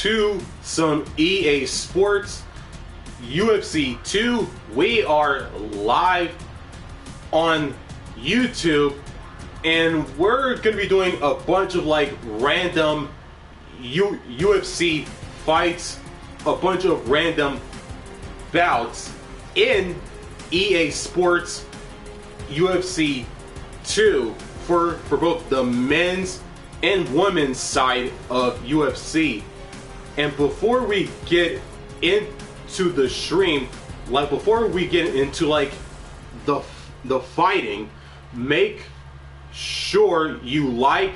to some EA Sports UFC 2. We are live on YouTube, and we're going to be doing a bunch of like random UFC fights, a bunch of random bouts in EA Sports UFC 2 for both the men's and women's side of UFC. And before we get into the stream, like before we get into like the fighting, make sure you like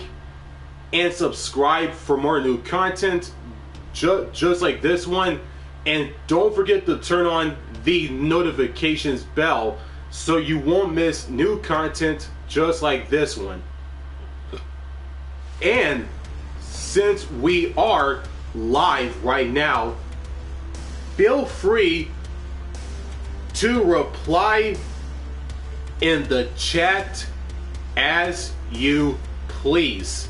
and subscribe for more new content just like this one, and don't forget to turn on the notifications bell so you won't miss new content just like this one. And since we are live right now, feel free to reply in the chat as you please.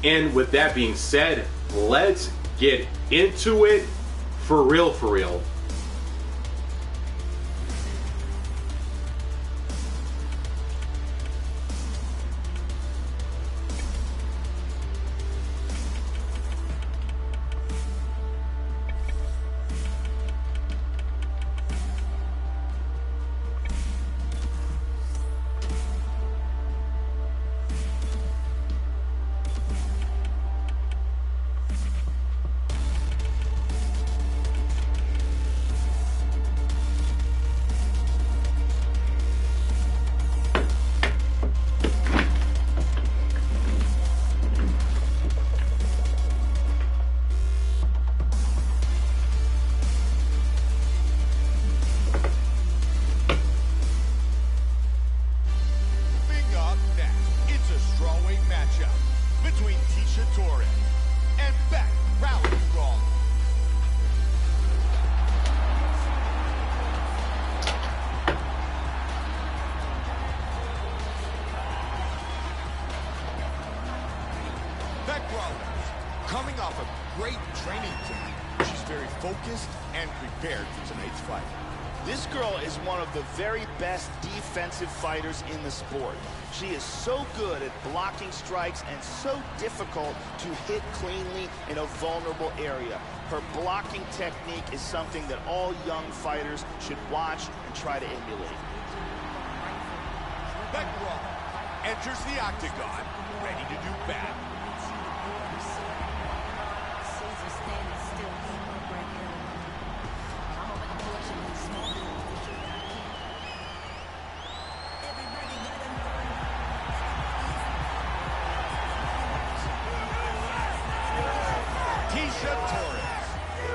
And with that being said, let's get into it for real, for real. Coming off a great training camp, she's very focused and prepared for tonight's fight. This girl is one of the very best defensive fighters in the sport. She is so good at blocking strikes and so difficult to hit cleanly in a vulnerable area. Her blocking technique is something that all young fighters should watch and try to emulate. Beckwell enters the octagon, ready to do battle.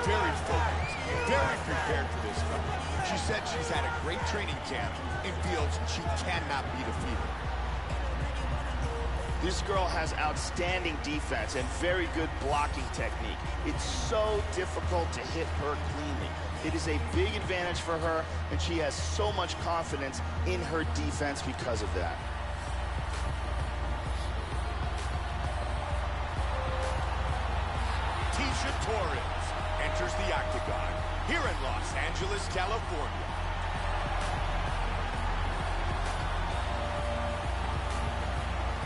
Very focused, very prepared for this fight. She said she's had a great training camp and feels she cannot be defeated. This girl has outstanding defense and very good blocking technique. It's so difficult to hit her cleanly. It is a big advantage for her, and she has so much confidence in her defense because of that. Torres enters the octagon here in Los Angeles, California.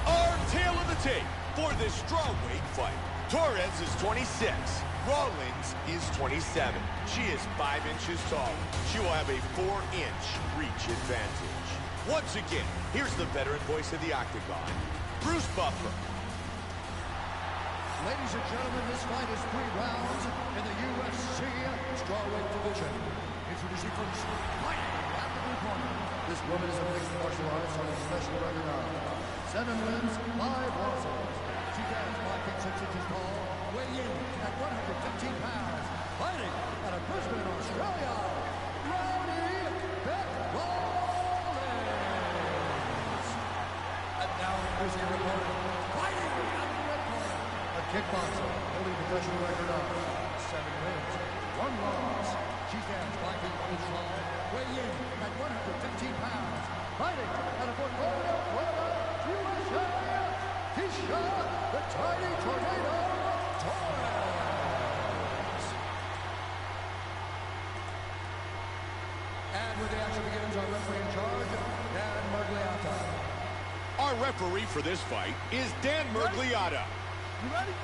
Our tale of the tape for this strawweight fight. Torres is 26. Rawlings is 27. She is 5 inches taller. She will have a 4-inch reach advantage. Once again, here's the veteran voice of the octagon, Bruce Buffer. Ladies and gentlemen, this fight is 3 rounds in the UFC strawweight division. Introducing first, fighting at the blue corner. This woman is a mixed martial artist on a special record of 7 wins, 5 losses. She stands 5 feet 6 inches tall, weighing in at 115 pounds. Fighting out of Brisbane, Australia, Rowdy Rawlings. And now here's your opponent, fighting at the red corner. A kickboxer holding a professional record of 7 wins, 1 loss. She stands 5 feet 1 inch long, weighing in at 115 pounds. Fighting out of Fort Lauderdale, USA, Tisha, the Tiny Tornado Torres. Before the action begins, our referee in charge, Dan Mergliotta. Our referee for this fight is Dan Mergliotta. You ready?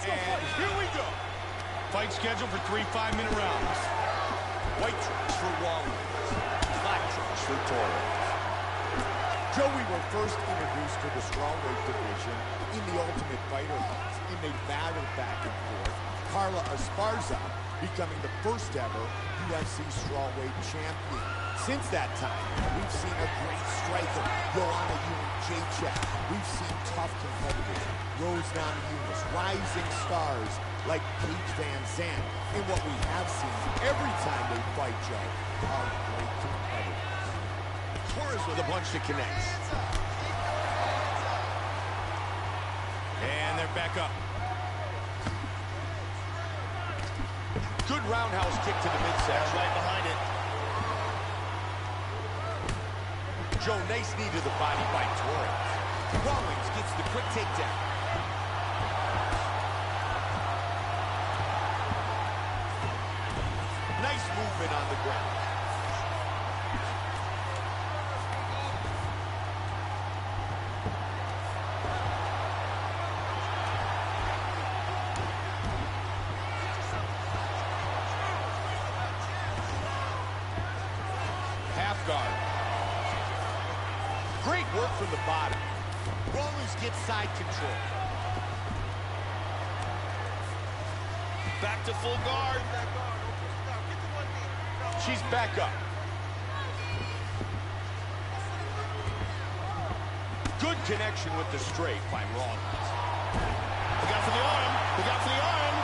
And here we go. Fight scheduled for 3 5-minute rounds. White trunks for Rollins. Black trunks for Torres. Joe, we were first introduced to the strawweight division in the Ultimate Fighter fights in a battle back and forth. Carla Esparza becoming the first ever UFC strawweight champion. Since that time, we've seen a great striker, Joanna Jędrzejczyk. We've seen tough competitors, Rose Namajunas, rising stars like Paige Van Zandt. And what we have seen every time they fight, Joe, are great competitors. Torres with a punch that connects. And they're back up. Good roundhouse kick to the midsection. Right behind it. Joe, nice knee to the body by Torres. Rollins gets the quick takedown. Nice movement on the ground. Half guard. Great work from the bottom. Rollins gets side control. Back to full guard. She's back up. Good connection with the straight by Rollins. Look out for the arm. Look out for the arm.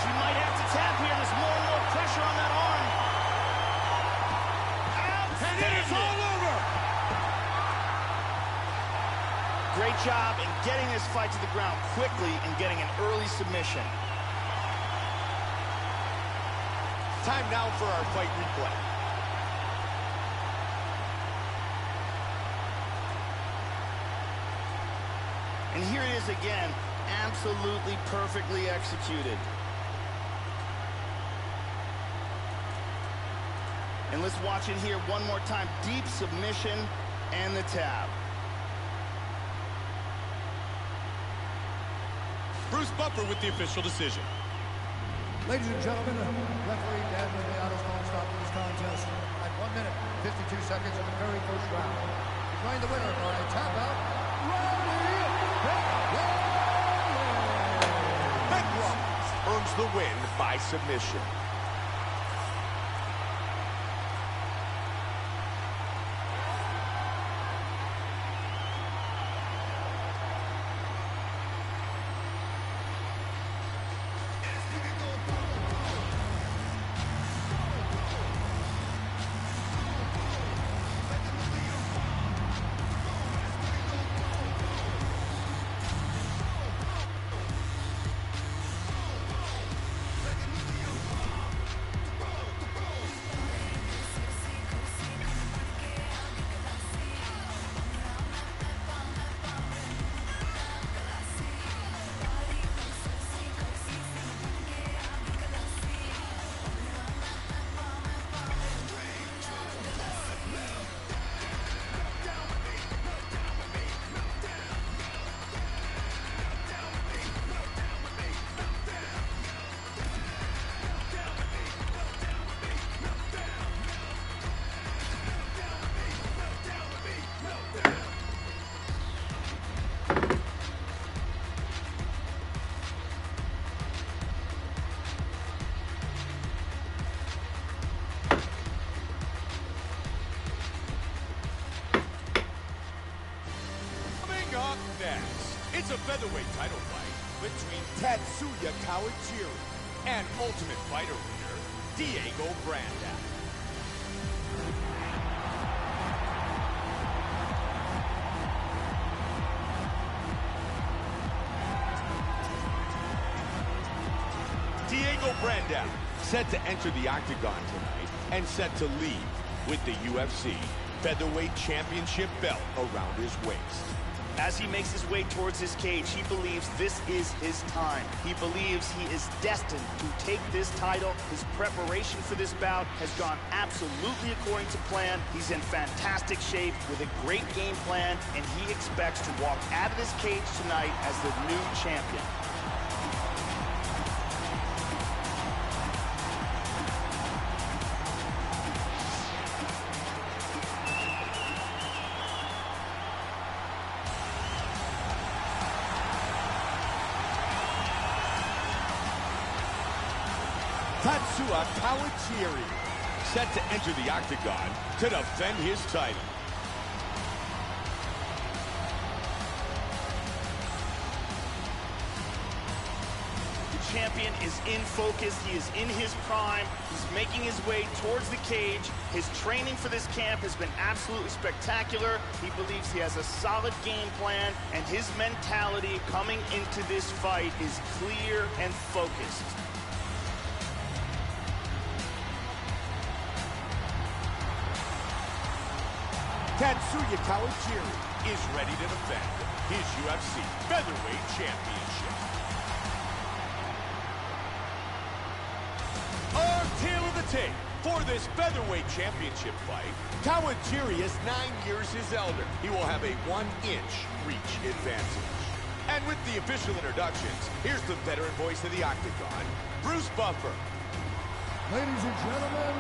She might have to tap here. There's more and more pressure on that arm. And it is all over. Great job in getting this fight to the ground quickly and getting an early submission. Time now for our fight replay. And here it is again, absolutely perfectly executed. And let's watch it here one more time. Deep submission and the tap. Bruce Buffer with the official decision. Ladies and gentlemen, referee Dan Mergliotta's calling stop to this contest at 1 minute, 52 seconds of the very first round. Declaring the winner by tap out, Beck Rollins earns the win by submission. It's a featherweight title fight between Tatsuya Kawajiri and Ultimate Fighter winner Diego Brandao. Diego Brandao set to enter the Octagon tonight and set to leave with the UFC Featherweight Championship belt around his waist. As he makes his way towards his cage, he believes this is his time. He believes he is destined to take this title. His preparation for this bout has gone absolutely according to plan. He's in fantastic shape with a great game plan, and he expects to walk out of this cage tonight as the new champion. Kawajiri set to enter the Octagon to defend his title. The champion is in focus. He is in his prime. He's making his way towards the cage. His training for this camp has been absolutely spectacular. He believes he has a solid game plan, and his mentality coming into this fight is clear and focused. Tatsuya Kawajiri is ready to defend his UFC featherweight championship. Our tale of the tape for this featherweight championship fight. Kawajiri is 9 years his elder. He will have a 1-inch reach advantage. And with the official introductions, here's the veteran voice of the Octagon, Bruce Buffer. Ladies and gentlemen,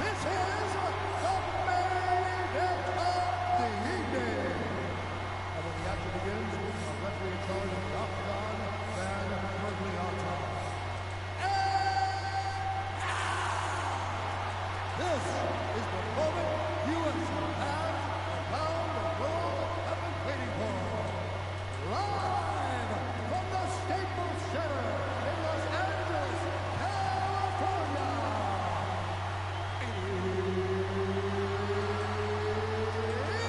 this is the main event of the evening. And when the action begins, a referee in charge of the Octagon, Van Bergliata. This is the moment UFC fans around the world have been waiting for. Live from the Staples Center in Los Angeles, California.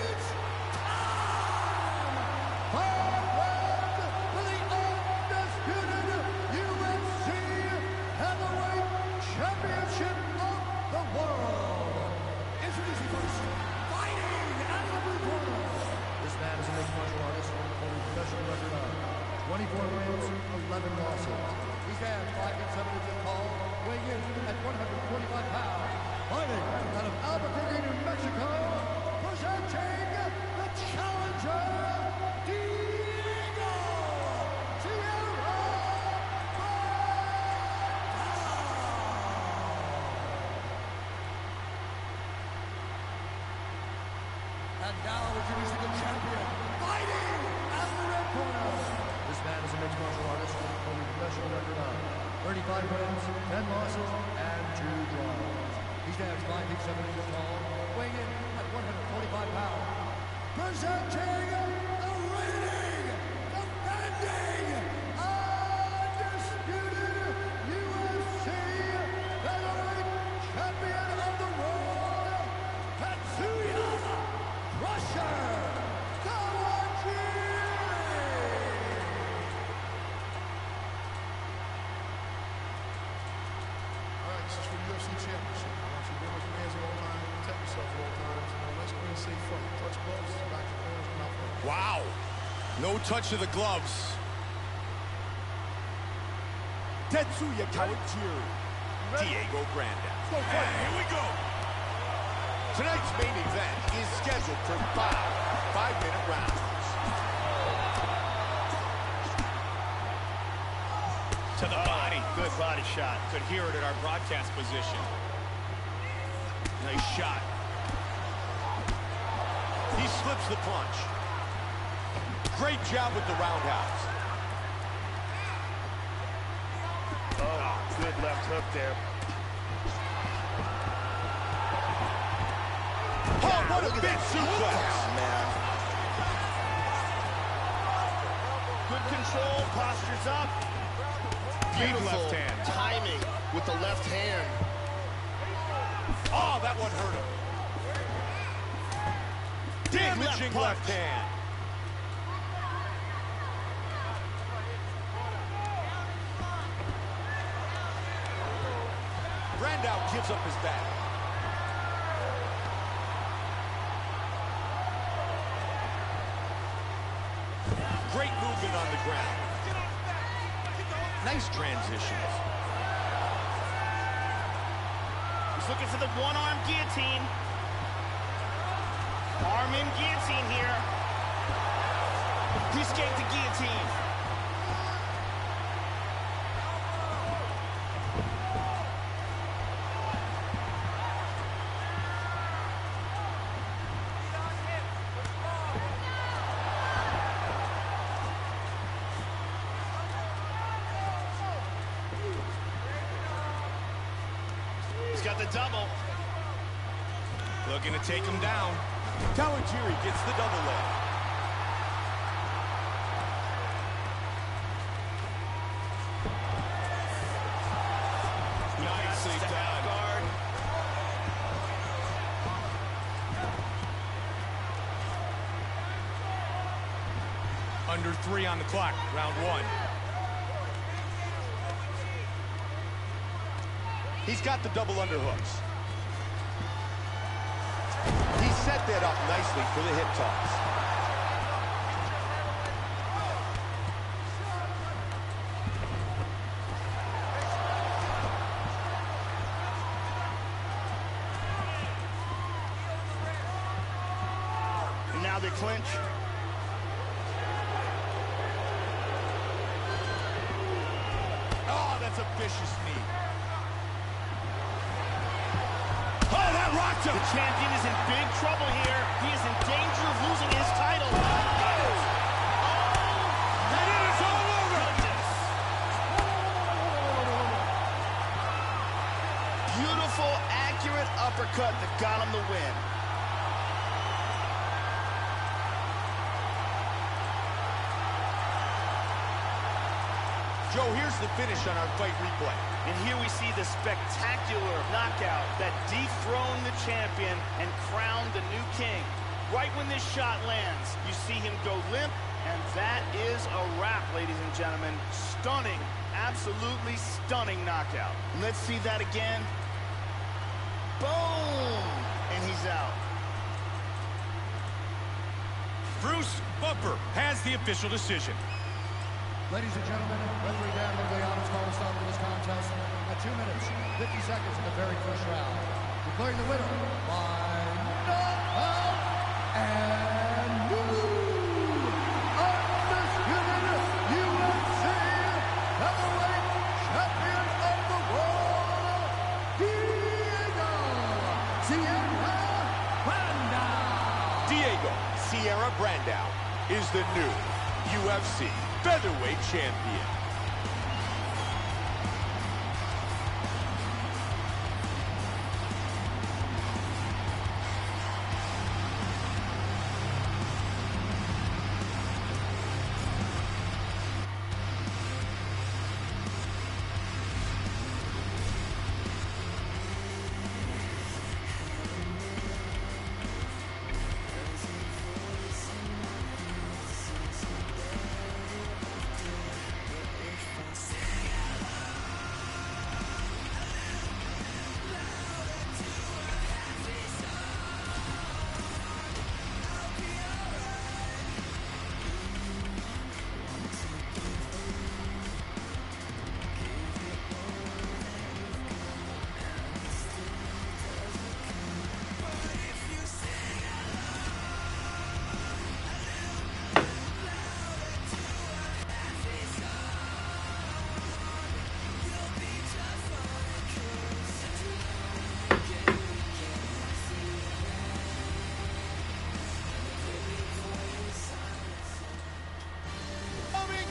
It's time for the undisputed UFC Heavyweight Championship of the world. Introducing first, fighting out of the blue corner. This man is a mixed martial artist holding a professional record of 24 wins, 11 losses. He stands 5 feet 7 inches tall, weighing in at 145 pounds. Fighting out of Albuquerque, New Mexico, presenting the challenger, Diego Sierra. And now introducing the champion, fighting out of the red corner. This man is a mixed martial artist holding a professional record of 35 wins, 10 losses, and 2 draws. He stands 5 feet 7 inches tall, weighing in at 145 pounds. Presenting the reigning, defending, undisputed UFC featherweight champion of the world, Tatsuya Crusher Kawajiri. All right, this is for the UFC Championship. I want you to lift your hands at all times, protect yourself at all times. Now let's go and say fight. Touch gloves, back to corners, mouth open. Wow. No touch of the gloves. Tetsuya Kawajiri. Diego Granda. And here we go. Tonight's main event is scheduled for 5 5-minute rounds. To the body. Good body shot. Could hear it at our broadcast position. Nice shot. He slips the punch. Great job with the roundhouse. Oh, good left hook there. Oh, what a big suplex. Man. Good control, postures up. Beautiful left hand. timing with the left hand. Oh, that one hurt him. Damaging left hand. Brandao gives up his back. Great movement on the ground. Nice transitions. He's looking for the one-arm guillotine. Arm in guillotine here. He escaped the guillotine. He's got the double. Looking to take him down. Kawajiri gets the double leg. Nicely done. Guard. Under 3 on the clock, round 1. He's got the double underhooks. He set that up nicely for the hip toss. And now they clinch. Oh, that's a vicious knee. Oh, that rocked him. The champion is in big trouble here. He is in danger of losing his title. And it is all over. Beautiful, accurate uppercut that got him the win. Joe, here's the finish on our fight replay. And here we see the spectacular knockout that dethroned the champion and crowned the new king. Right when this shot lands, you see him go limp, and that is a wrap, ladies and gentlemen. Stunning, absolutely stunning knockout. Let's see that again. Boom! And he's out. Bruce Bumper has the official decision. Ladies and gentlemen, referee Dan Ligliano's call to stop this contest at 2 minutes, 50 seconds in the very first round. Declaring the winner by knockout and new undisputed UFC heavyweight champion of the world, Diego Sierra Brandao. Diego Sierra Brandao is the new UFC featherweight champion.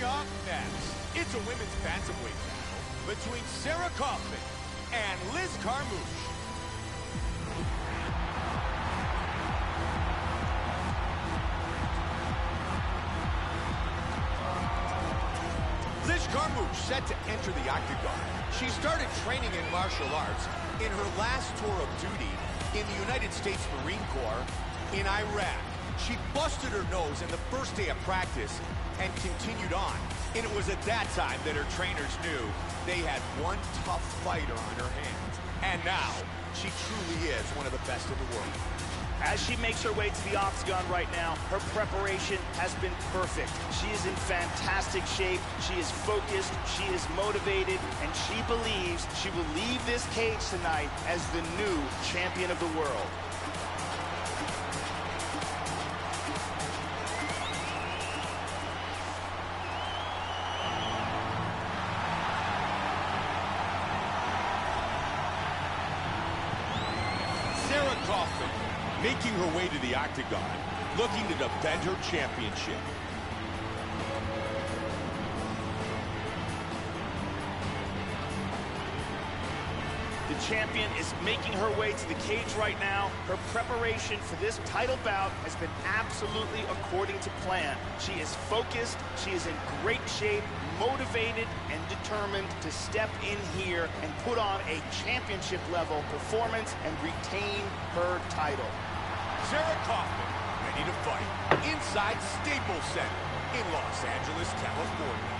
Up next, it's a women's bantamweight battle between Sarah Kaufman and Liz Carmouche. Liz Carmouche set to enter the Octagon. She started training in martial arts in her last tour of duty in the United States Marine Corps in Iraq. She busted her nose in the first day of practice and continued on. And it was at that time that her trainers knew they had one tough fighter on her hands. And now, she truly is one of the best in the world. As she makes her way to the Octagon right now, her preparation has been perfect. She is in fantastic shape, she is focused, she is motivated, and she believes she will leave this cage tonight as the new champion of the world. Making her way to the Octagon, looking to defend her championship. The champion is making her way to the cage right now. Her preparation for this title bout has been absolutely according to plan. She is focused, she is in great shape, motivated, and determined to step in here and put on a championship-level performance and retain her title. Sarah Kaufman, ready to fight, inside Staples Center in Los Angeles, California.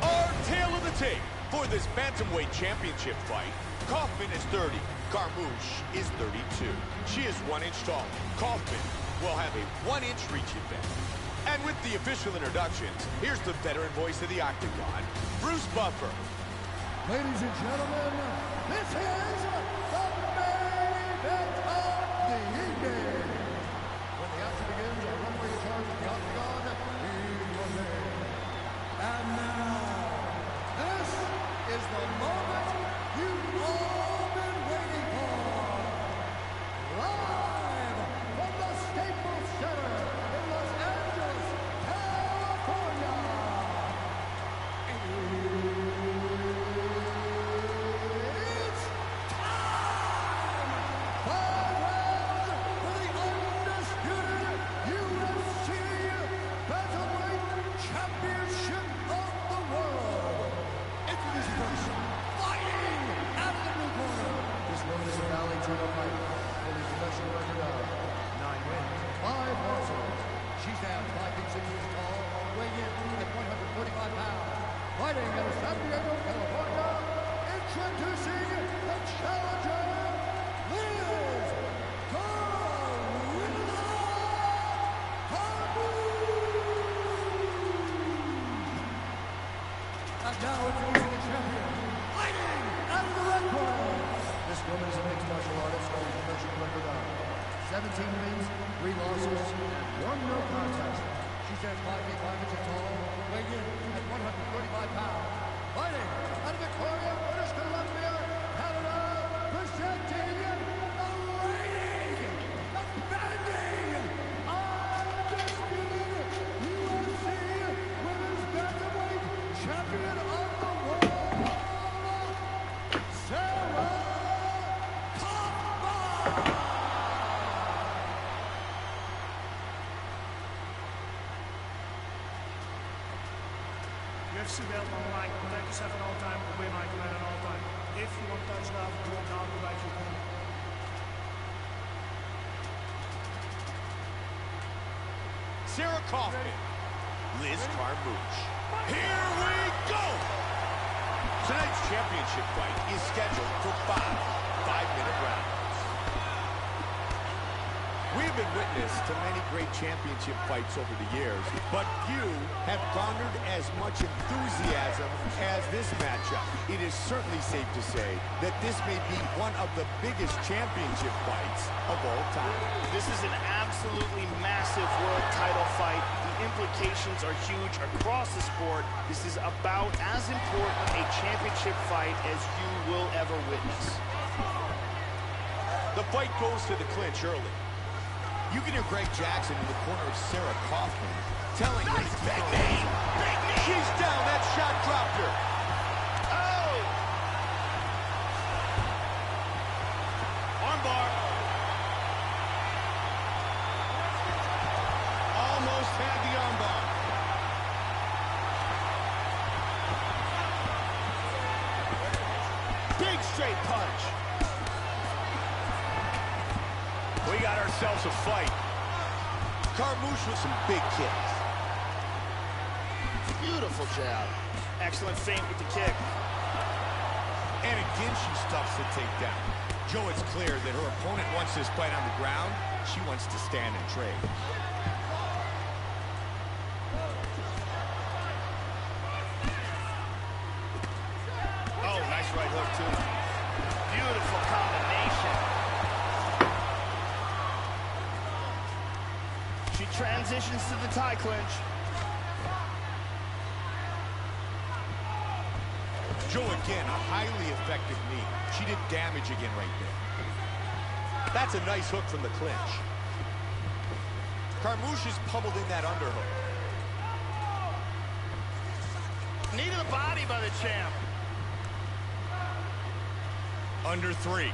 Our tale of the tape for this bantamweight championship fight. Kaufman is 30, Carmouche is 32. She is 1 inch tall. Kaufman will have a 1 inch reach advantage. And with the official introductions, here's the veteran voice of the Octagon, Bruce Buffer. Ladies and gentlemen, this is the main event of the evening. When the action begins, our runway in charge of the Octagon is your name. And now, this is the moment you've all been waiting for. Live from the Staples Center in Los Angeles, California. Fighting out of San Diego, California, introducing the challenger, Liz Gorilla And now introducing the champion, fighting out of the red corner. This woman is a mixed martial artist with a professional record of 17 wins, 3 losses, and 1 no contest. She stands 5 feet 5 inches tall, weighing in at 135 pounds. Fighting out of Victoria, British Columbia, Canada, presenting the reigning, defending, undisputed UFC Women's Bantamweight Champion of the World, Sarah Kaufman! UFC belt on the line, protect yourself at all times, obey my command at all times. If you want to touch love, go down the right your corner. Sarah Kaufman, Liz Carmouche. Here we go! Tonight's championship fight is scheduled for 5 5-minute rounds. We've been witness to many great championship fights over the years, but few have garnered as much enthusiasm as this matchup. It is certainly safe to say that this may be one of the biggest championship fights of all time. This is an absolutely massive world title fight. The implications are huge across the sport. This is about as important a championship fight as you will ever witness. The fight goes to the clinch early. You can hear Greg Jackson in the corner of Sarah Kaufman telling her... Nice big knee! Big knee! She's down! That shot dropped her! Oh! Armbar. Almost had the armbar. Big straight punch. We got ourselves a fight. Carmouche with some big kicks. Beautiful jab. Excellent feint with the kick. And again, she stuffs the takedown. Joe, it's clear that her opponent wants this fight on the ground. She wants to stand and trade. Oh, nice right hook, too. Beautiful combination. She transitions to the tie clinch. Joe, again, a highly effective knee. She did damage again right there. That's a nice hook from the clinch. Carmouche is pummeled in that underhook. Knee to the body by the champ. Under 3.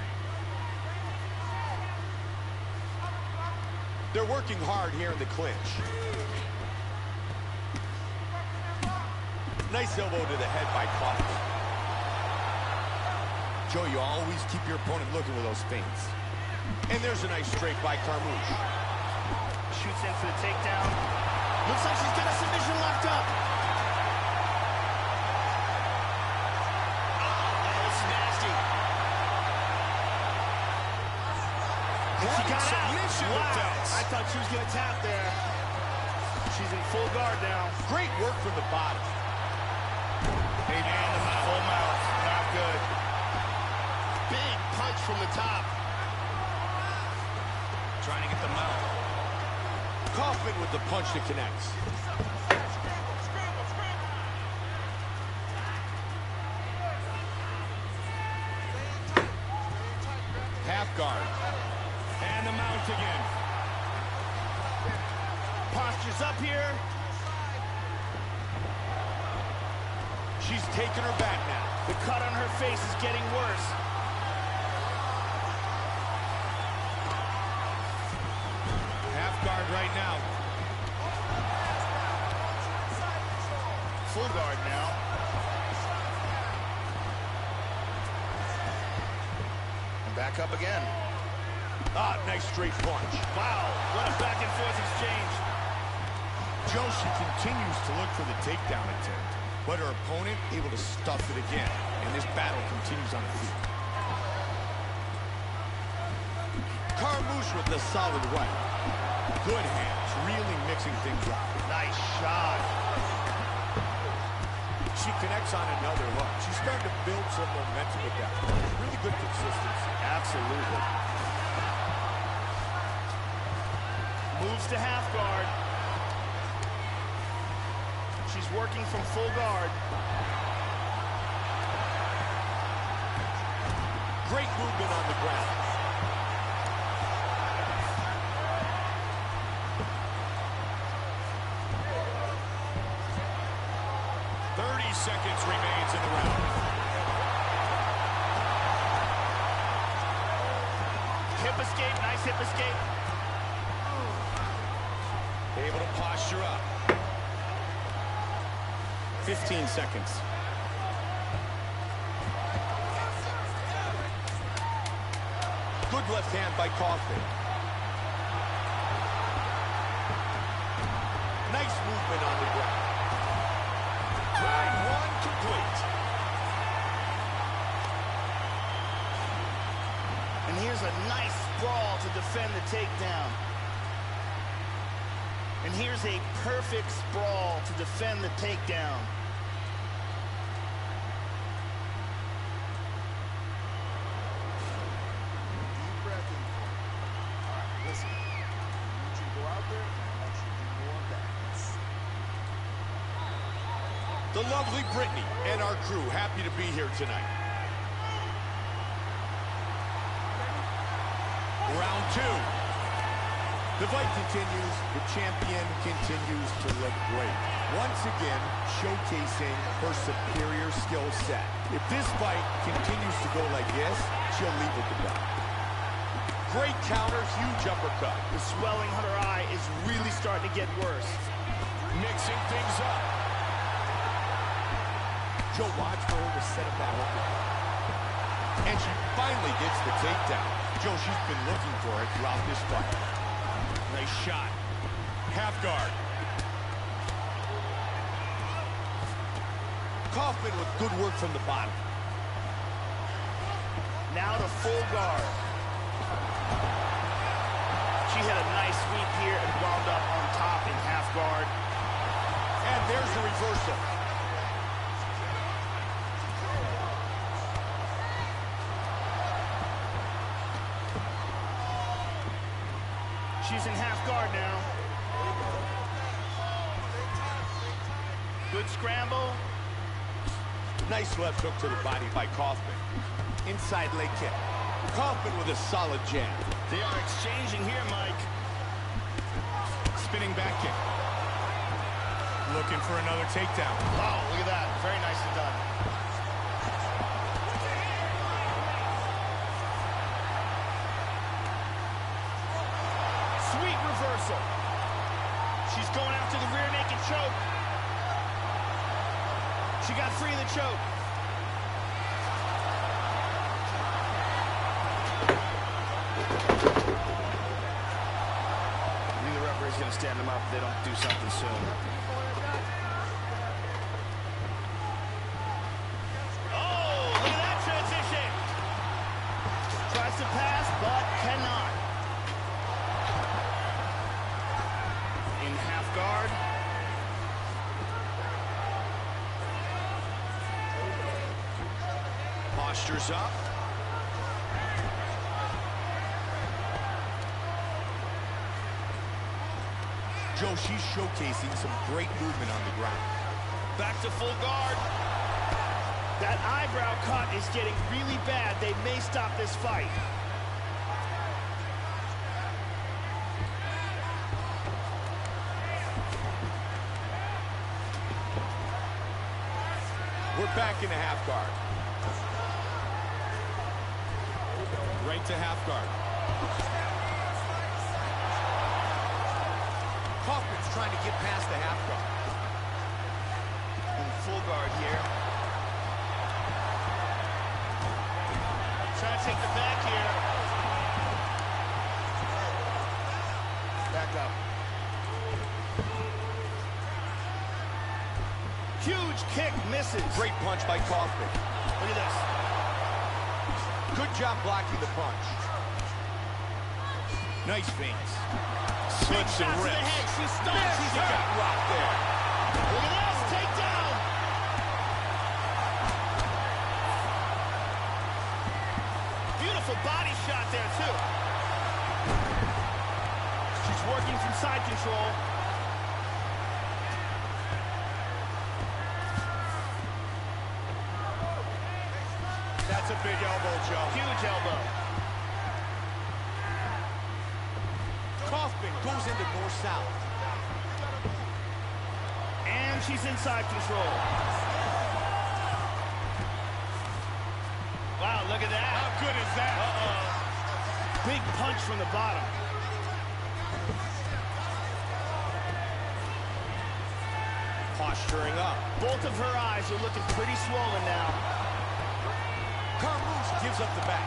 They're working hard here in the clinch. Nice elbow to the head by Kaufman. Joe, you always keep your opponent looking with those feints. And there's a nice straight by Carmouche. Shoots in for the takedown. Looks like she's got a submission locked up. Oh, that's nasty. She got submission out. defense. I thought she was going to tap there. She's in full guard now. Great work from the bottom. And the full mouth. Not good. Big punch from the top. Trying to get the mouth. Kaufman with the punch that connects. Half guard. And the mount again. Posture's up here. She's taking her back now. The cut on her face is getting worse. Half guard right now. Full guard now. And back up again. Ah, nice straight punch. Wow, what a back and forth exchange. Joe, she continues to look for the takedown attempt, but her opponent able to stuff it again, and this battle continues on the feet. Carmouche with the solid right. Good hands, really mixing things up. Nice shot. She connects on another hook. She's starting to build some momentum with that. Really good consistency. Absolutely. Moves to half guard. She's working from full guard. Great movement on the ground. Seconds remains in the round. Hip escape, nice hip escape. Able to posture up. 15 seconds. Good left hand by Kaufman. Nice movement on the ground. Round 1 complete. And here's a nice sprawl to defend the takedown. And here's a perfect sprawl to defend the takedown. Deep breath in. All right, listen. I want you to go out there, and I want you to do more of that. The lovely Brittany and our crew happy to be here tonight. Round 2. The fight continues. The champion continues to look great. Once again, showcasing her superior skill set. If this fight continues to go like this, she'll leave with the belt. Great counter, huge uppercut. The swelling on her eye is really starting to get worse. Mixing things up. Joe, watch for her to set up that hook. And she finally gets the takedown. Joe, she's been looking for it throughout this fight. Nice shot. Half guard. Kaufman with good work from the bottom. Now to full guard. She had a nice sweep here and wound up on top in half guard. And there's the reversal. She's in half guard now. Good scramble. Nice left hook to the body by Kaufman. Inside leg kick. Kaufman with a solid jab. They are exchanging here, Mike. Spinning back kick. Looking for another takedown. Wow, look at that. Very nicely done. Sweet reversal. She's going after the rear naked choke. She got free of the choke. I think the referee's going to stand them up if they don't do something soon. Oh, look at that transition. Tries to pass, but cannot. In half guard. Postures up. Joe, she's showcasing some great movement on the ground. Back to full guard. That eyebrow cut is getting really bad. They may stop this fight. We're back into half guard. Right to half guard. Kaufman's trying to get past the half guard. In full guard here. Trying to take the back here. Back up. Huge kick misses. Great punch by Kaufman. Look at this. Good job blocking the punch. Nice feints. Big shot to the head. She stuns. She got rocked there. Look at this. Takedown. Beautiful body shot there, too. She's working from side control. That's a big elbow, Joe. Huge elbow. Kaufman goes into north-south. And she's inside control. Wow, look at that. How good is that? Big punch from the bottom. Posturing up. Both of her eyes are looking pretty swollen now. Carmouche gives up the back.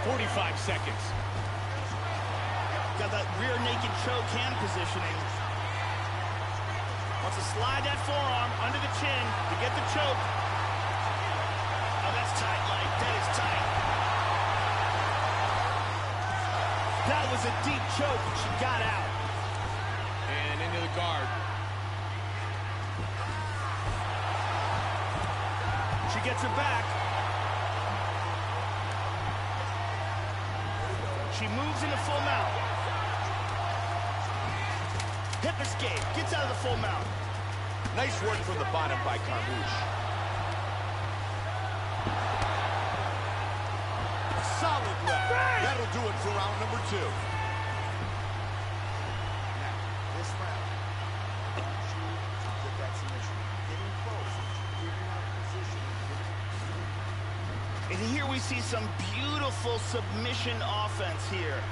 45 seconds. Got that rear naked choke hand positioning. Wants to slide that forearm under the chin to get the choke. Oh, that's tight, Mike. That is tight. That was a deep choke. She got out. And into the guard. She gets her back. She moves into full mount. Hip escape. Gets out of the full mount. Nice work from the bottom by Carmouche. Solid left. That'll do it for round number 2. Now, this round, I want you to get that submission. Getting close, figuring out position. And here we see some beautiful submission offense here.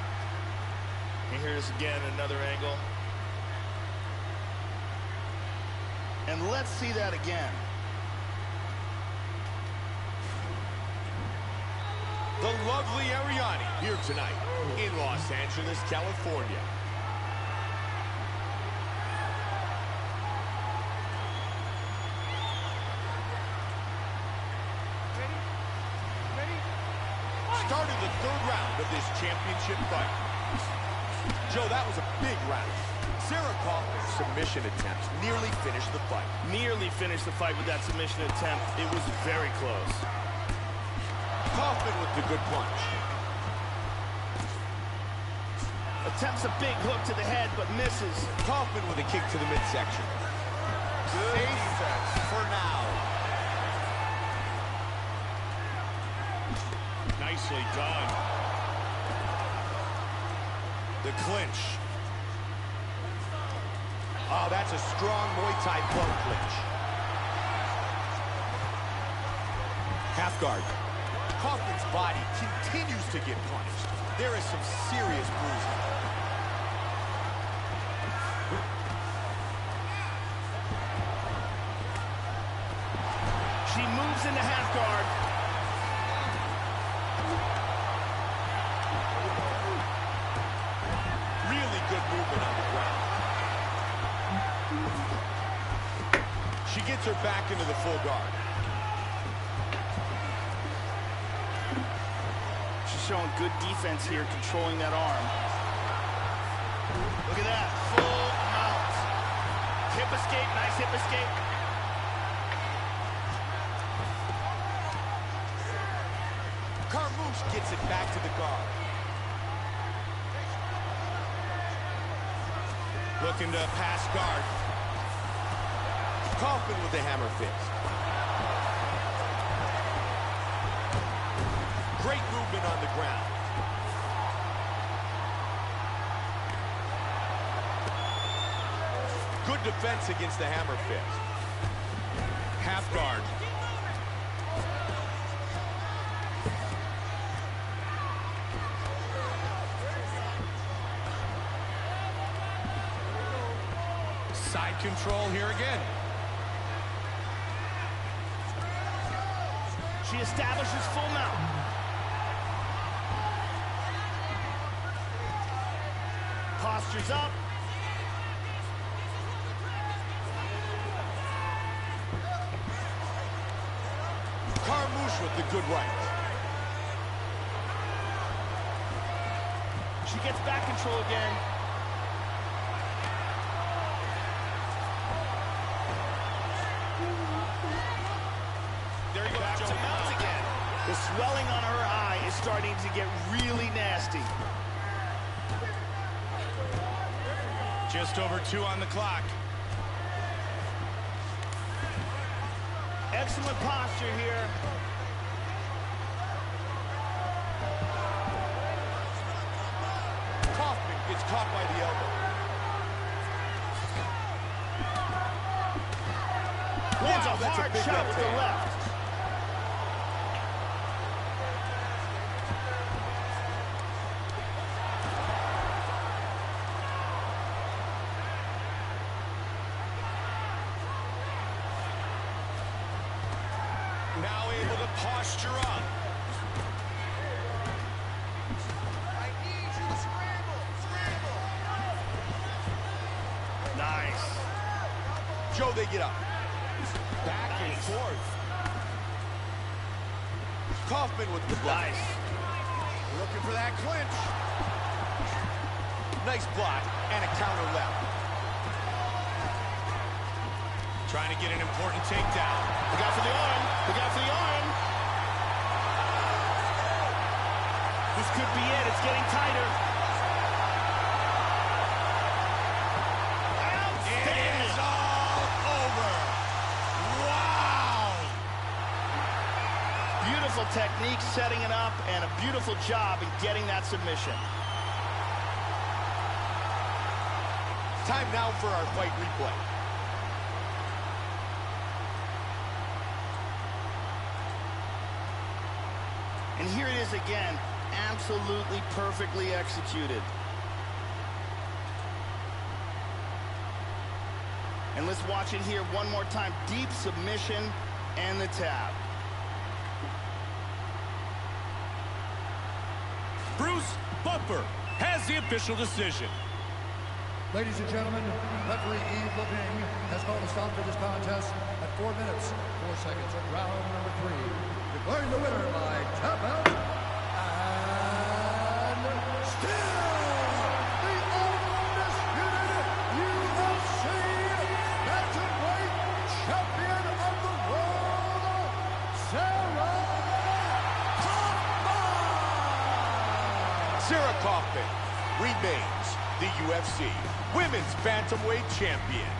And here's again another angle. And let's see that again. The lovely Ariani here tonight in Los Angeles, California. start of the third round of this championship fight. Joe, that was a big round. Sarah Kaufman's submission attempt nearly finished the fight. Nearly finished the fight with that submission attempt. It was very close. Kaufman with the good punch. Attempts a big hook to the head, but misses. Kaufman with a kick to the midsection. Good defense for now. Nicely done. The clinch. Oh, that's a strong Muay Thai blunt clinch. Half guard. Kaufman's body continues to get punished. There is some serious bruising. She moves into half guard. Really good movement on the ground. She gets her back into the full guard. She's showing good defense here, controlling that arm. Look at that, full mount. Hip escape, nice hip escape. Carmouche gets it back to the guard. Looking to pass guard. Kaufman with the hammer fist. Great movement on the ground. Good defense against the hammer fist. Half guard. Side control here again. She establishes full mount. Postures up. Carmouche with the good right. She gets back control again. There he goes, Back to mount again. The swelling on her eye is starting to get really nasty. Just over 2 on the clock. Excellent posture here. Kaufman gets caught by the elbow. Lands a that's hard big shot with the hand. left. Now able to posture up. I need you to scramble. Nice. Joe, they get up. Back and forth. Kaufman with the block. Nice. Looking for that clinch. Nice block and a counter left. Trying to get an important takedown. Look out for the arm. Look out for the arm. This could be it. It's getting tighter. It is all over. Wow! Beautiful technique, setting it up, and a beautiful job in getting that submission. Time now for our fight replay. And here it is again, absolutely perfectly executed. And let's watch it here one more time. Deep submission and the tap. Bruce Buffer has the official decision. Ladies and gentlemen, referee Yves Levine has called a stop to this contest at 4 minutes, 4 seconds of round number 3. Declaring the winner by tap out still the undisputed UFC bantamweight champion of the world, Sarah Kaufman. Sarah Kaufman remains the UFC Women's Bantamweight Champion.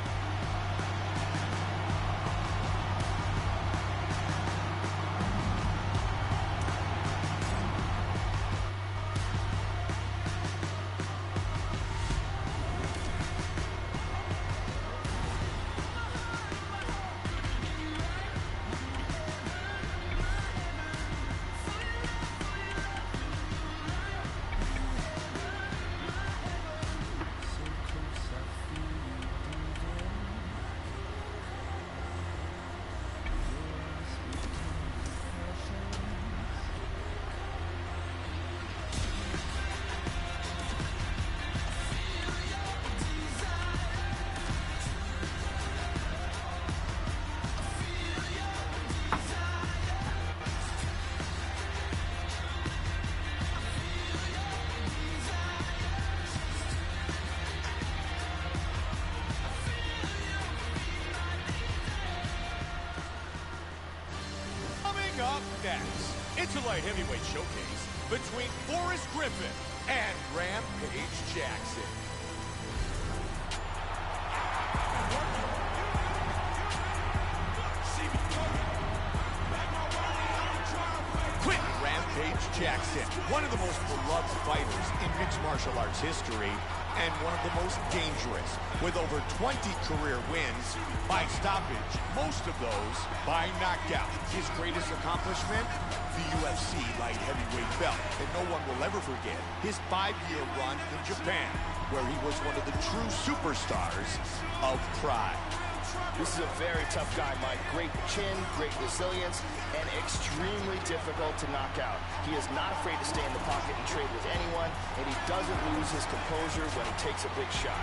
Up next, it's a light heavyweight showcase between Forrest Griffin and Rampage Jackson. Quentin Rampage Jackson, one of the most beloved fighters in mixed martial arts history, and one of the most dangerous, with over 20 career wins by stoppage, most of those by knockout. His greatest accomplishment, the UFC light heavyweight belt. And no one will ever forget his 5-year run in Japan, where he was one of the true superstars of Pride. This is a very tough guy, Mike. Great chin, great resilience, and extremely difficult to knock out. He is not afraid to stay in the pocket and trade with anyone, and he doesn't lose his composure when he takes a big shot.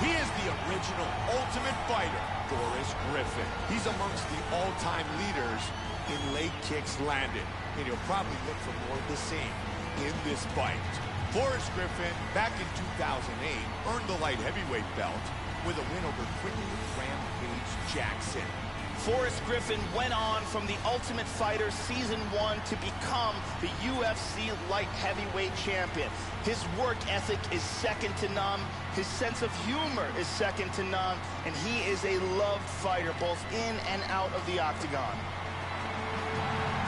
He is the original Ultimate Fighter, Forrest Griffin. He's amongst the all-time leaders in leg kicks landed, and he'll probably look for more of the same in this fight. Forrest Griffin, back in 2008, earned the light heavyweight belt with a win over Quentin Rampage Jackson. Forrest Griffin went on from the Ultimate Fighter Season 1 to become the UFC light heavyweight champion. His work ethic is second to none. His sense of humor is second to none. And he is a loved fighter, both in and out of the Octagon.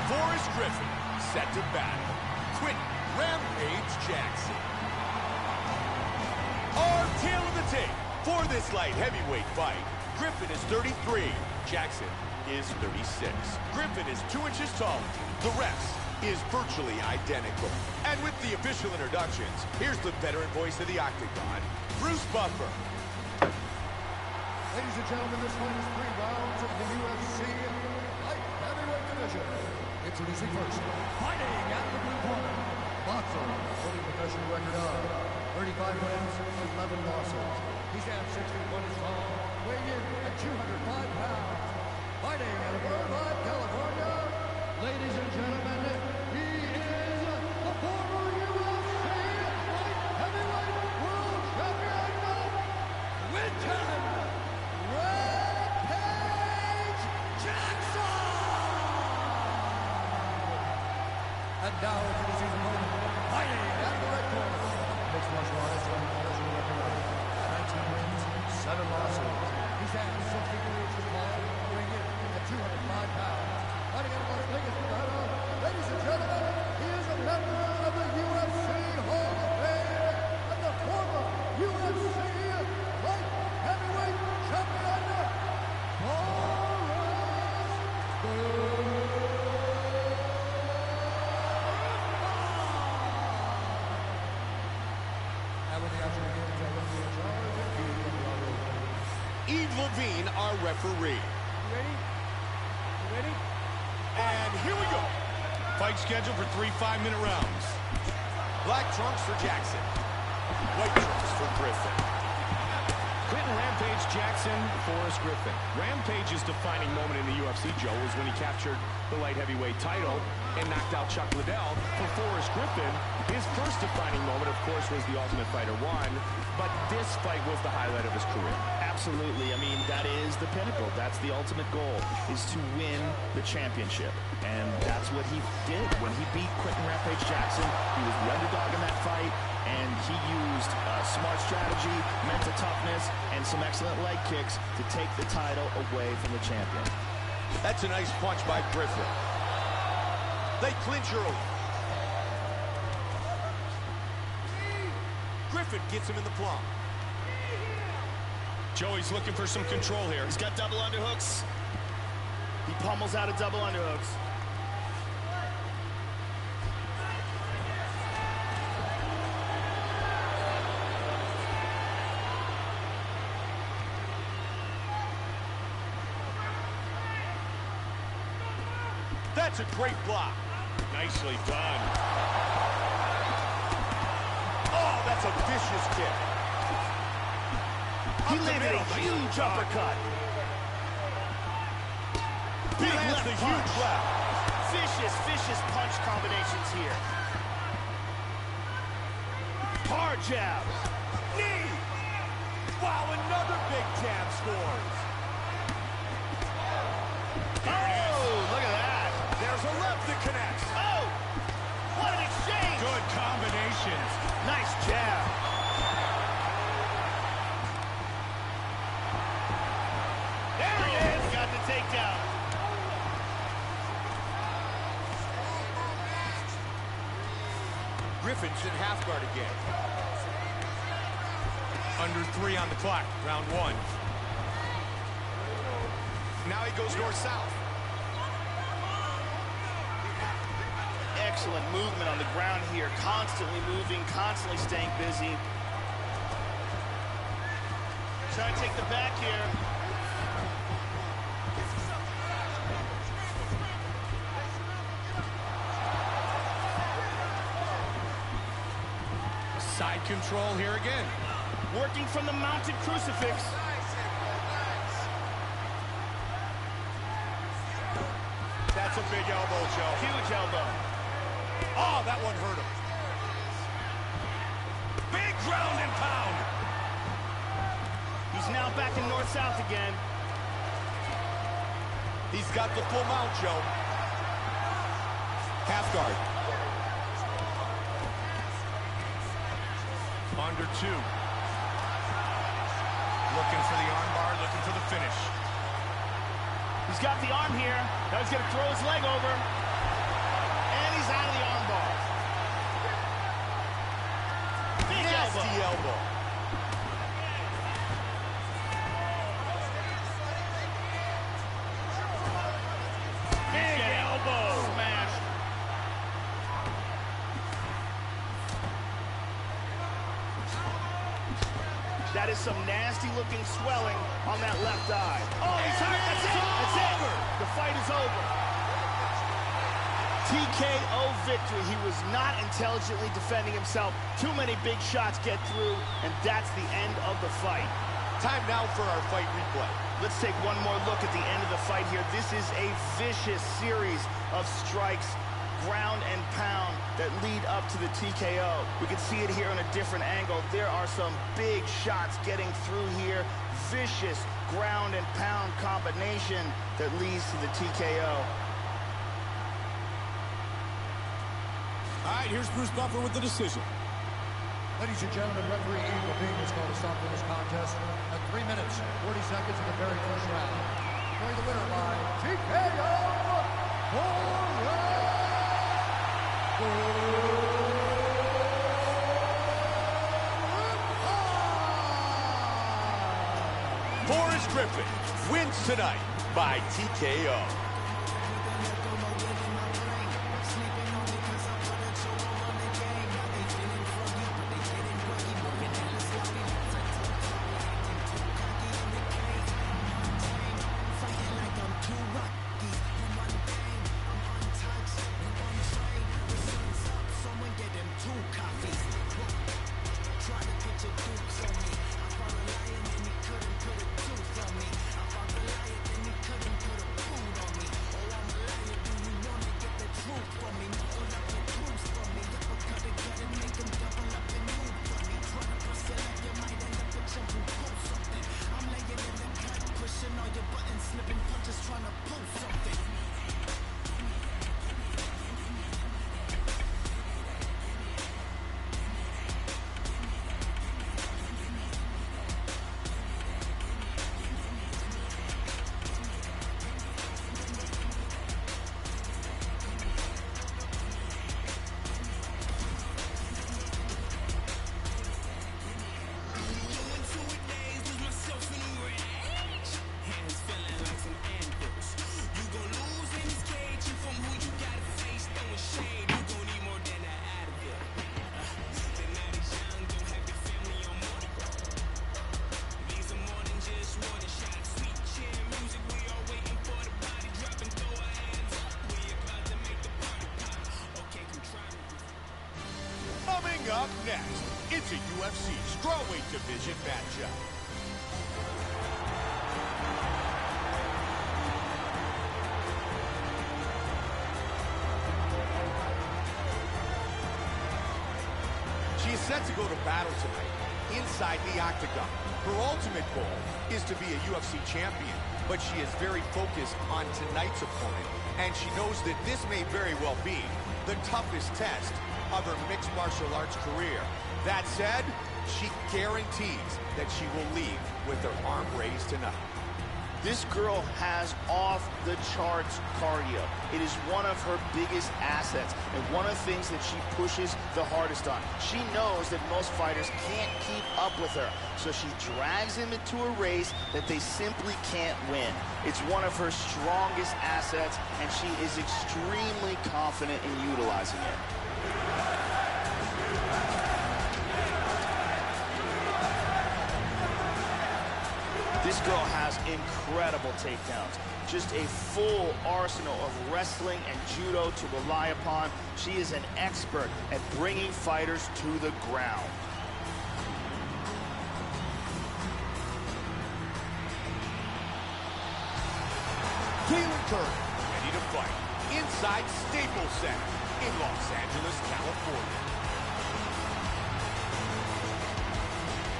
Forrest Griffin set to battle Quentin Rampage Jackson. Our tale of the tape for this light heavyweight fight. Griffin is 33. Jackson is 36. Griffin is 2 inches taller. The rest is virtually identical. And with the official introductions, here's the veteran voice of the Octagon, Bruce Buffer. Ladies and gentlemen, this one is 3 rounds of the UFC light heavyweight division. Introducing first, fighting out of the blue corner, boxer, holding professional record of 35 wins, 11 losses. He stands 6 feet 1 inch tall, weighing in at 205 pounds. Fighting out of Irvine, California, ladies and gentlemen, he is the former UFC light heavyweight world champion, Quentin Rampage Jackson! And now introducing the opponent, fighting out of the red corner, mixed martial artist on professional record of 19 wins, 7 losses. He stands 63 inches tall, weighing in at 205 pounds. Fighting out of Las Vegas, Nevada, ladies and gentlemen, he is a member of the UFC Hall of Fame and the former UFC light heavyweight champion, Forrest Griffin. Eve Levine, our referee. You ready? You ready? And here we go. Fight scheduled for 3 5-minute rounds. Black trunks for Jackson. White tricks for Griffin. Quentin Rampage Jackson, Forrest Griffin. Rampage's defining moment in the UFC, Joe, was when he captured the light heavyweight title and knocked out Chuck Liddell. For Forrest Griffin, his first defining moment, of course, was the Ultimate Fighter 1, but this fight was the highlight of his career. Absolutely. I mean, that is the pinnacle. That's the ultimate goal, is to win the championship. And that's what he did. When he beat Quentin Rampage Jackson, he was the underdog in that fight, and he used smart strategy, mental toughness, and some excellent leg kicks to take the title away from the champion. That's a nice punch by Griffin. They clinch early. Griffin gets him in the plum. Joey's looking for some control here. He's got double underhooks. He pummels out of double underhooks. That's a great block. Nicely done. Oh, that's a vicious kick. He landed a huge uppercut. He lands the huge left. Vicious punch combinations here. Hard jab. Knee. Wow, another big jab scores. Oh, look at that. There's a left that connects. Oh, what an exchange. Good combinations. Nice jab. There he is. Got the takedown. Griffin's in half guard again. Under 3 on the clock, round 1. Now he goes north-south. Excellent movement on the ground here. Constantly moving, constantly staying busy. Trying to take the back here. Side control here again. Working from the mounted crucifix. That's a big elbow, Joe. Huge elbow. Oh, that one hurt him. Big ground and pound. He's now back in north-south again. He's got the full mount, Joe. Half guard. Under 2. Looking for the armbar, looking for the finish. He's got the arm here. Now he's going to throw his leg over. And he's out of the arm bar. Big Nasty elbow. Big elbow. Smash. That is some nasty looking swelling on that left eye. Oh, he's hurt. That's it. That's it. The fight is over. TKO victory. He was not intelligently defending himself. Too many big shots get through, and that's the end of the fight. Time now for our fight replay. Let's take one more look at the end of the fight here. This is a vicious series of strikes, ground and pound, that lead up to the TKO. We can see it here on a different angle. There are some big shots getting through here. Vicious ground and pound combination that leads to the TKO. All right, here's Bruce Buffer with the decision. Ladies and gentlemen, referee Ian Levine has called a stop to this contest at 3 minutes, 40 seconds of the very first round. Declaring the winner by TKO Forrest Griffin wins tonight by TKO. up next, it's a UFC strawweight division matchup. She is set to go to battle tonight inside the Octagon. Her ultimate goal is to be a UFC champion, but she is very focused on tonight's opponent, and she knows that this may very well be the toughest test of her mixed martial arts career. That said, she guarantees that she will leave with her arm raised tonight. This girl has off-the-charts cardio. It is one of her biggest assets and one of the things that she pushes the hardest on. She knows that most fighters can't keep up with her, so she drags them into a race that they simply can't win. It's one of her strongest assets, and she is extremely confident in utilizing it. This girl has incredible takedowns. Just a full arsenal of wrestling and judo to rely upon. She is an expert at bringing fighters to the ground. Kaylin Curry, ready to fight inside Staples Center in Los Angeles, California.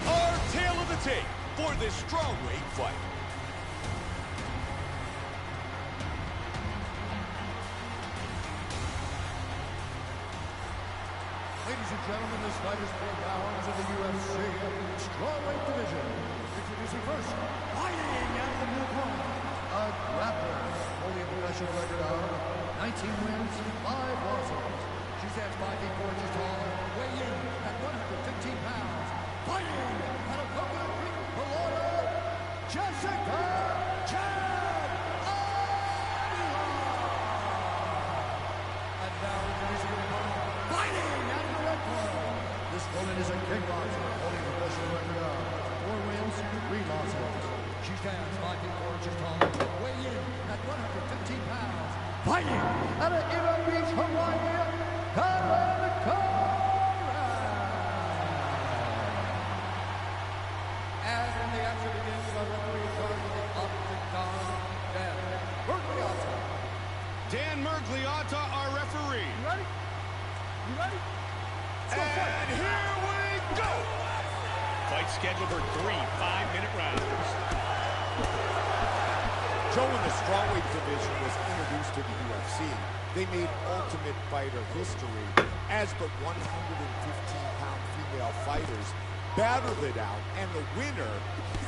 Our tale of the tape for this strawweight fight. Ladies and gentlemen, this fight is 4 rounds of the UFC strawweight division. Introducing first, fighting out of the blue corner, a grappler, holding a professional record of 19 wins, 5 losses. She stands 5 feet 4 inches tall, weighing in at 115 pounds. Fighting out of Coconut Creek, Florida, Jessica Chad Aguilar. And now introducing her opponent, fighting out of the red corner. This woman is a kickboxer, holding a professional record of 4 wins, 3 losses. She stands 5 feet 4 inches tall, weighing in at 115 pounds. Fighting out of Eva Beach, Hawaii, Carolina. And when the action begins, the referee in charge of the Octagon, Dan Mergliotta. Dan Mergliotta, our referee. You ready? You ready? And here we go! Fight scheduled for 3 5-minute rounds. Joe, when the strawweight division was introduced to the UFC, they made Ultimate Fighter history as but 115-pound female fighters battled it out, and the winner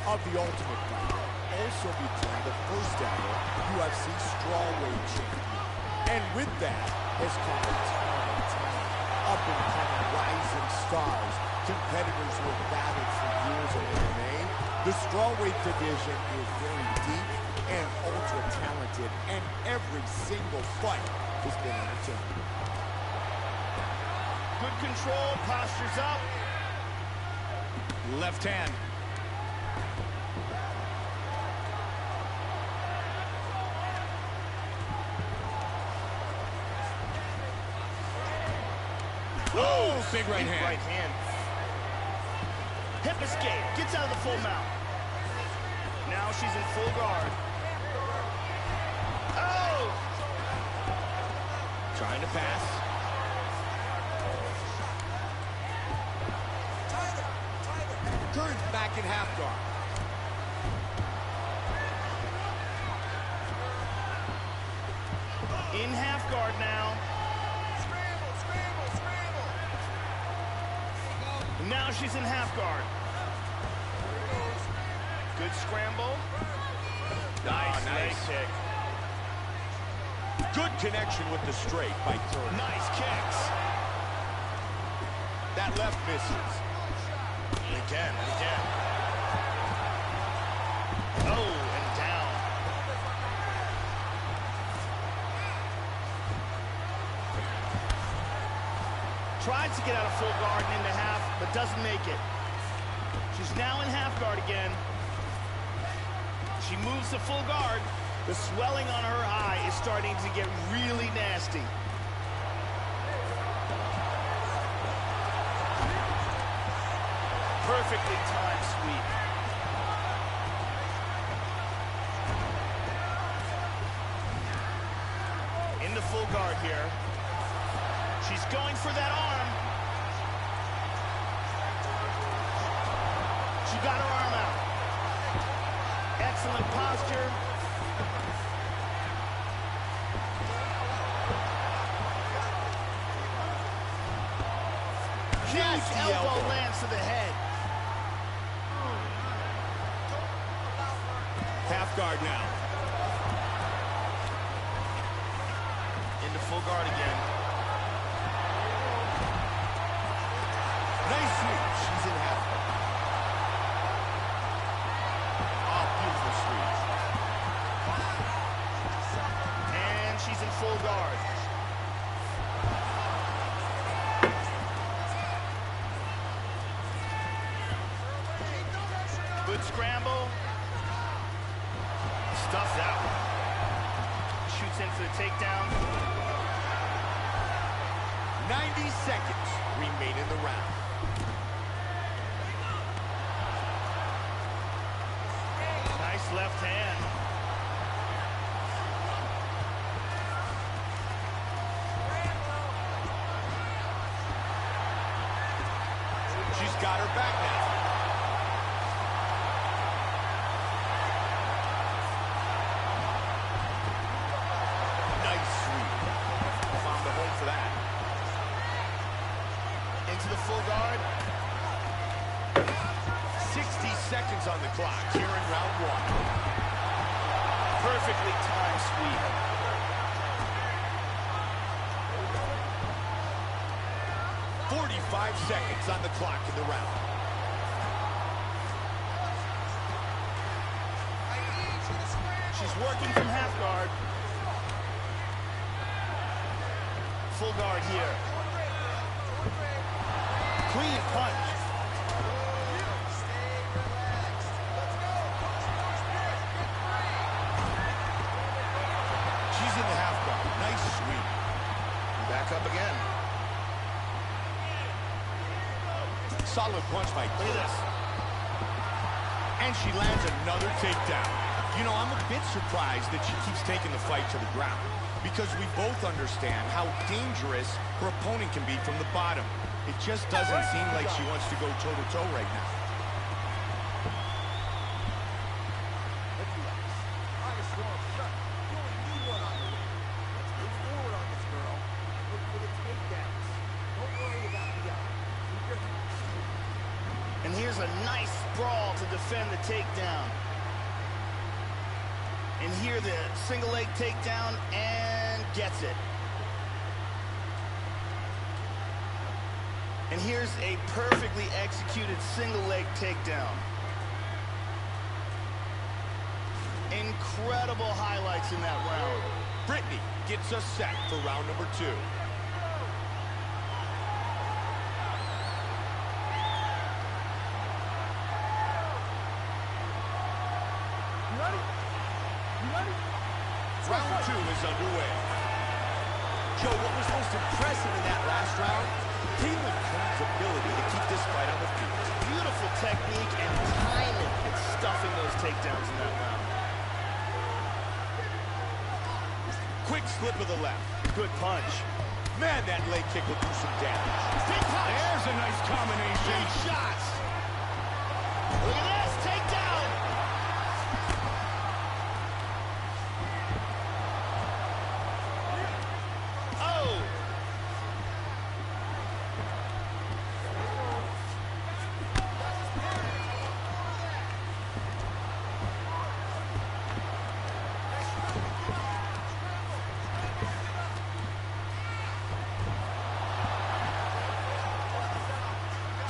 of the Ultimate Fighter also became the first ever UFC strawweight champion. And with that has come a ton of talent, up-and-coming rising stars, competitors who have battled for years in MMA. The strawweight division is very deep and ultra-talented, and every single fight has been entertaining. Good control, postures up. Left hand. Oh, big right hand. Right hand. Hip escape. Gets out of the full mount. Now she's in full guard. Oh! Trying to pass. Curry's back in half guard. In half guard now. Now she's in half guard. Good scramble. Nice leg kick. Good connection with the straight by Curry. Nice kicks. That left misses. Again. Oh, and down. Tries to get out of full guard and into half, but doesn't make it. She's now in half guard again. She moves to full guard. The swelling on her eye is starting to get really nasty. Perfectly timed sweep. Into full guard here. She's going for that arm. She got her arm out. Excellent posture. Huge elbow lands to the head. Half guard now. Into full guard again. Nice sweep. She's in half guard. Oh, beautiful sweep. And she's in full guard. Good scramble. Stuffs out. Shoots in for the takedown. 90 seconds remain in the round. Nice left hand. She's got her back now. Nice sweep. Found a home for that. Into the full guard. 60 seconds on the clock here in round one. Perfectly timed sweep. .45 seconds on the clock in the round. She's working from half guard. Full guard here. Clean punch. She's in the half guard. Nice sweep. Back up again. Solid punch by Look at this. And she lands another takedown. You know, I'm a bit surprised that she keeps taking the fight to the ground, because we both understand how dangerous her opponent can be from the bottom. It just doesn't seem like she wants to go toe-to-toe right now. And here's a nice sprawl to defend the takedown. And here the single leg takedown, and gets it. And here's a perfectly executed single leg takedown. Incredible highlights in that round. Brittany gets us set for round number 2. Round 2 is underway. Joe, what was most impressive in that last round? Caitlin Kern's ability to keep this fight on the feet. Beautiful technique and timing in stuffing those takedowns in that round. Quick slip of the left. Good punch. Man, that leg kick will do some damage. Big punch. There's a nice combination. Big shots. Look at this takedown. Oh.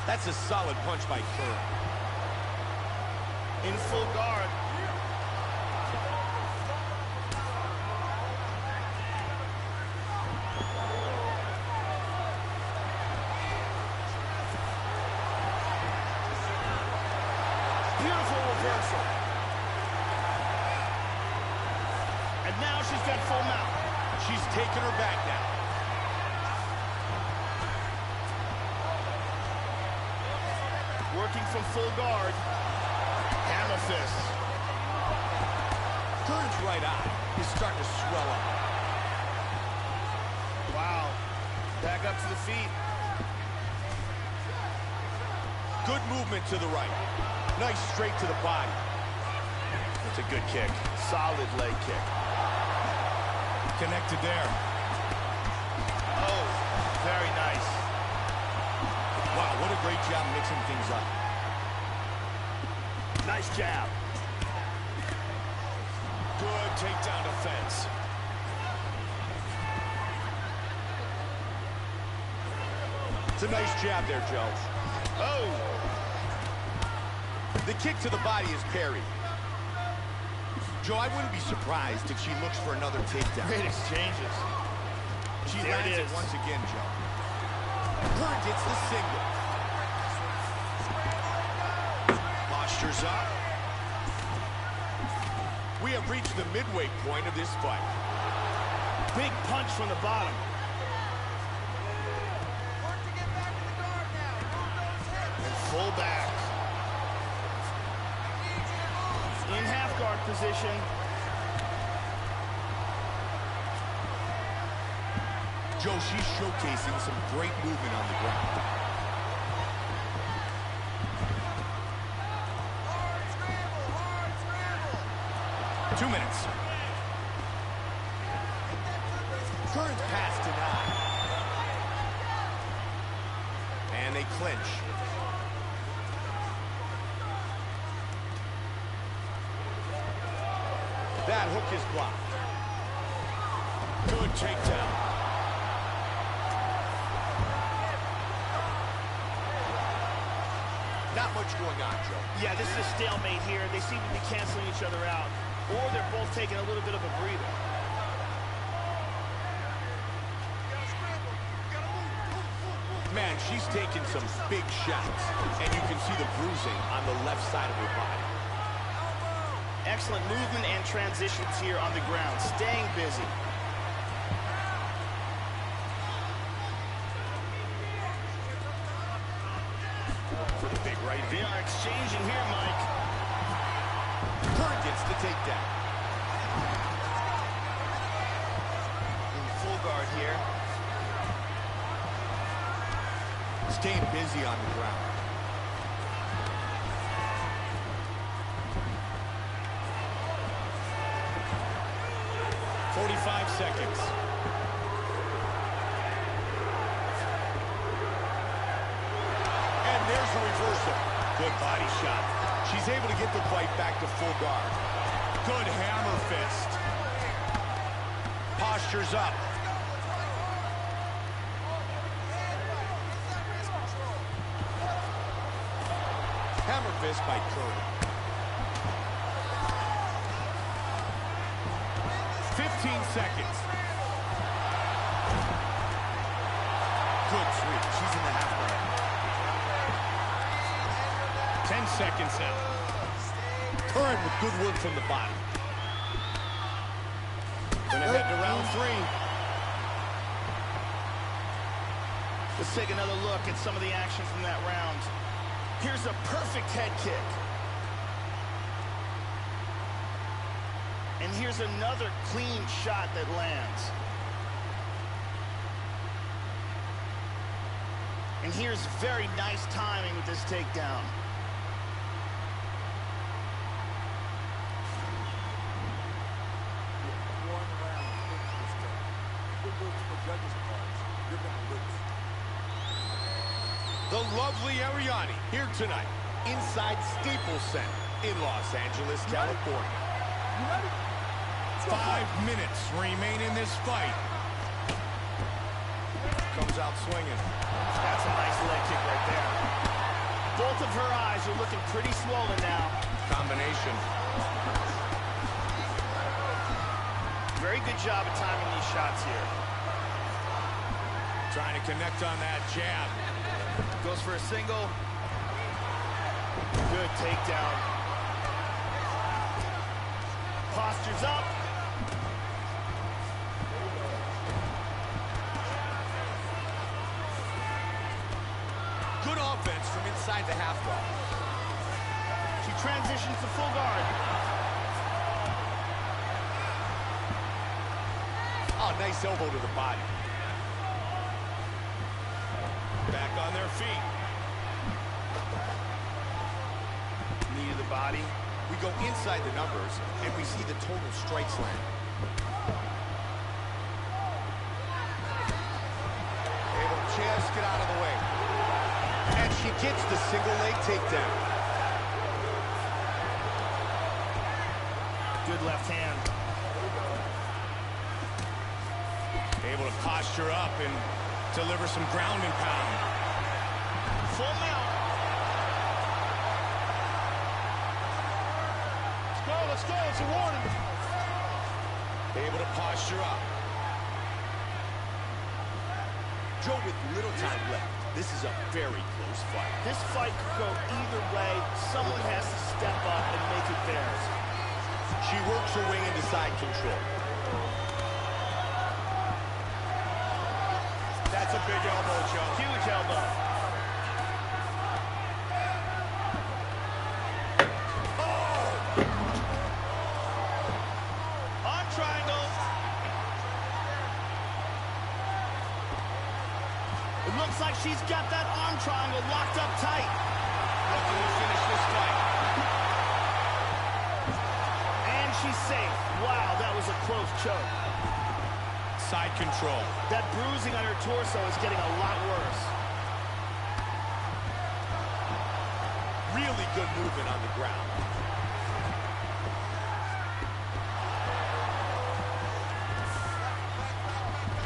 That's a solid punch by Kern. In full guard. Beautiful reversal. And now she's got full mount. She's taking her back now. Working from full guard. Hammer fist. Curran's right eye is starting to swell up. Wow. Back up to the feet. Good movement to the right. Nice straight to the body. It's a good kick. Solid leg kick. Connected there. Oh, very nice. Wow, what a great job mixing things up. Nice jab. Good takedown defense. It's a nice jab there, Joe. Oh! The kick to the body is parried. Joe, I wouldn't be surprised if she looks for another takedown. Great exchanges. She There lands it it is. once again, Joe. Curran gets the single. Postures up. We have reached the midway point of this fight. Big punch from the bottom. And full back. In half guard position. Joe, she's showcasing some great movement on the ground. Hard scramble. 2 minutes. Curran's pass denied. And they clinch. That hook is blocked. Good takedown. Not much going on, Joe. Yeah, this is a stalemate here. They seem to be canceling each other out. Or they're both taking a little bit of a breather. Man, she's taking some big shots. And you can see the bruising on the left side of her body. Excellent movement and transitions here on the ground. Staying busy. For the big right They hand. are exchanging here, Mike. Curran gets the takedown. In full guard here. Staying busy on the ground. "45 seconds. And there's a reversal. Good body shot. She's able to get the fight back to full guard. Good hammer fist. Postures up. Hammer fist by Curran. 15 seconds. Good sweep. She's in the half guard. 10 seconds now. Curran with good work from the body. Gonna head to round 3. Let's take another look at some of the action from that round. Here's a perfect head kick. And here's another clean shot that lands. And here's very nice timing with this takedown. The lovely Ariani here tonight inside Staples Center in Los Angeles, California. 5 minutes remain in this fight. Comes out swinging. That's a nice leg kick right there. Both of her eyes are looking pretty swollen now. Combination. Very good job at timing these shots here. Trying to connect on that jab. Goes for a single. Good takedown. Postures up. Good offense from inside the half guard. She transitions to full guard. Oh, nice elbow to the body. Back on their feet. Knee to the body. We go inside the numbers, and we see the total strikes land. Able to just get out of the way. And she gets the single leg takedown. Good left hand. Able to posture up and deliver some ground and pound. Full mount. Let's go. It's a warning. Able to posture up. Joe, with little time left, this is a very close fight. This fight could go either way. Someone has to step up and make it theirs. She works her way into side control. That's a big elbow, Joe. Huge elbow. On triangle. It looks like she's got that arm triangle locked up tight. Looking to finish this fight. And she's safe. Wow, that was a close choke. Side control. That bruising on her torso is getting a lot worse. Really good movement on the ground.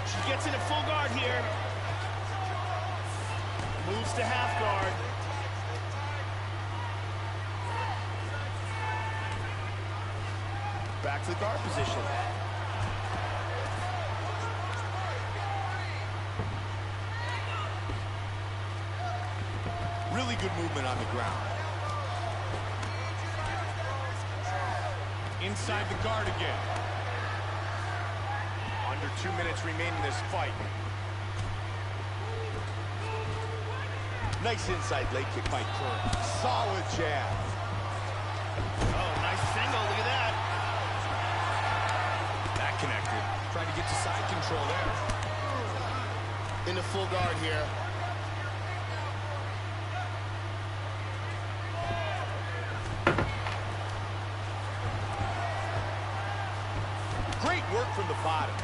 She gets into full guard here. Moves to half guard. Back to the guard position. Really good movement on the ground. Inside the guard again. Under 2 minutes remain in this fight. Nice inside leg kick by Curran. Solid jab. Oh, nice single. Look at that. That connected. Trying to get to side control there. Into full guard here. Great work from the bottom.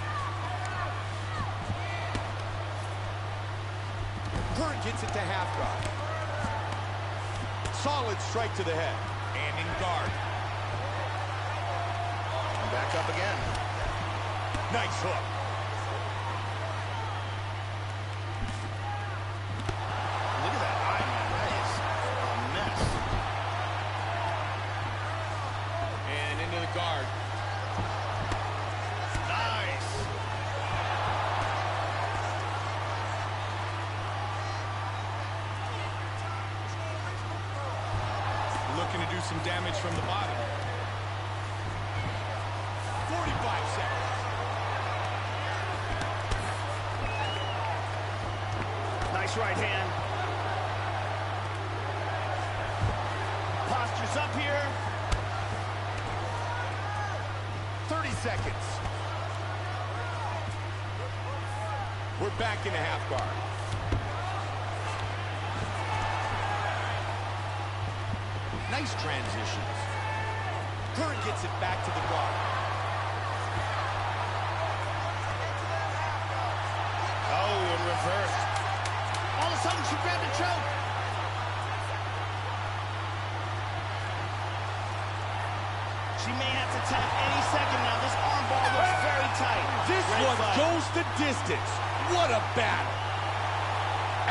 Curran gets it to half guard. Solid strike to the head. And in guard. Back up again. Nice hook. Look at that eye, man. That is a mess. And into the guard. Nice. Looking to do some damage from the bottom. 45 seconds. Nice right hand. Postures up here. 30 seconds. We're back in a half guard. Nice transitions. Curran gets it back to the guard. Oh, in reverse. All of a sudden, she grabbed a choke. She may have to tap any second now. This armbar looks very tight. This Great one fight. goes the distance. What a battle.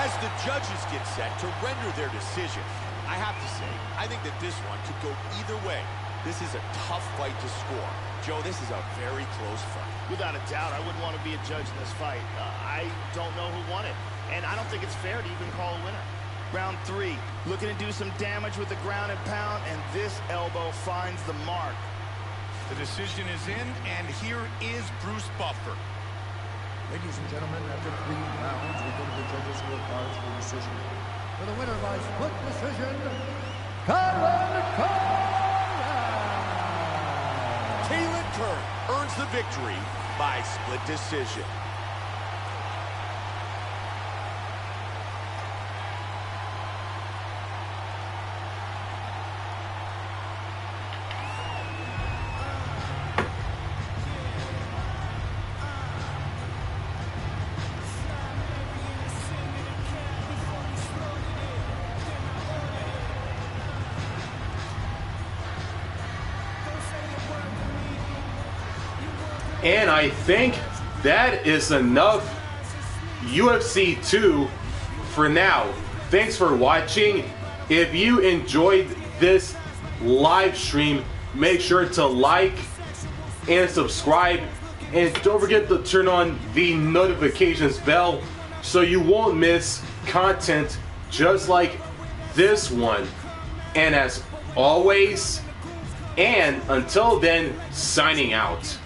As the judges get set to render their decision, I have to say, I think that this one could go either way. This is a tough fight to score. Joe, this is a very close fight. Without a doubt, I wouldn't want to be a judge in this fight. I don't know who won it, and I don't think it's fair to even call a winner. Round 3, looking to do some damage with the ground and pound, and this elbow finds the mark. The decision is in, and here is Bruce Buffer. Ladies and gentlemen, after 3 rounds, we go to the judges' scorecards for decision. For the winner by split decision, Kaylin Kerr earns the victory by split decision. And I think that is enough UFC 2 for now. Thanks for watching. If you enjoyed this live stream, make sure to like and subscribe. And don't forget to turn on the notifications bell so you won't miss content just like this one. And as always, and until then, signing out.